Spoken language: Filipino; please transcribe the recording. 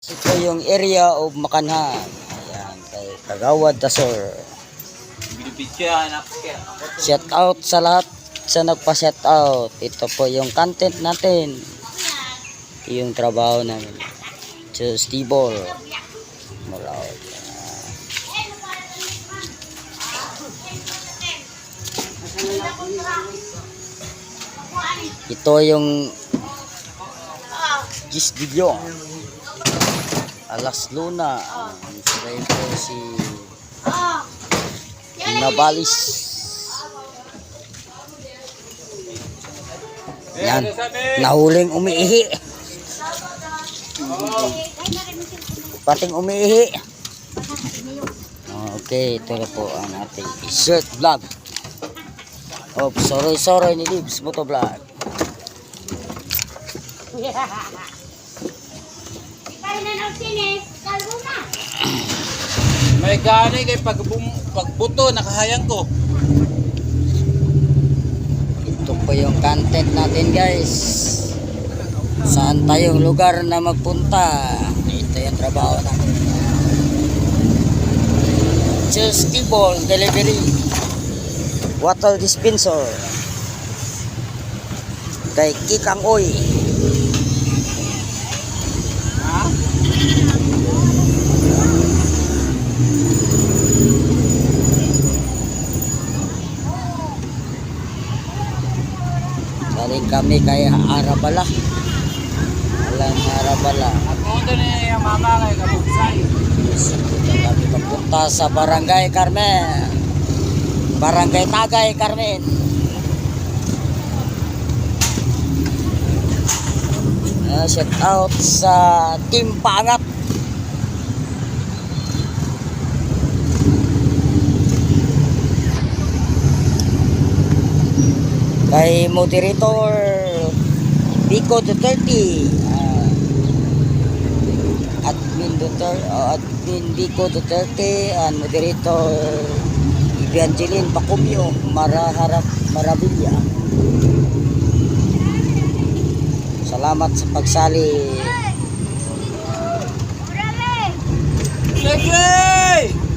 Ito yung area of Makanhan. Ayan, kay Kagawad Dasor. Shout out sa lahat sa nagpa-shout out. Ito po yung content natin. Yung trabaho namin. So, Stibol. Mulaot. Ito yung Gis Video. Alas Luna. Sila ito si Nabalis. Yan. Nahuling umiihi. Pating umiihi. Okay, ito na po ang ating shirt vlog. Oh, sorry ni Libs Moto Vlog. May gani kay pagbuto nakahayang ko. Ito po yung content natin, guys. Saan tayong lugar na magpunta? Ito yung trabaho natin. Just Tibol Delivery. Water dispenser. Kay Kikang Oy. Galing kami kay Arabala. Alam Arabala. Ako ni mama kay kabugsay. Kami papunta sa Barangay Carmen. Barangay Tagay Carmen. Shout out sa Team Pangat. Kay moderator Vico Duterte, admin Vico Duterte, and moderator Evangeline Pacumio Maravilla. Salamat sa pagsali. Sige!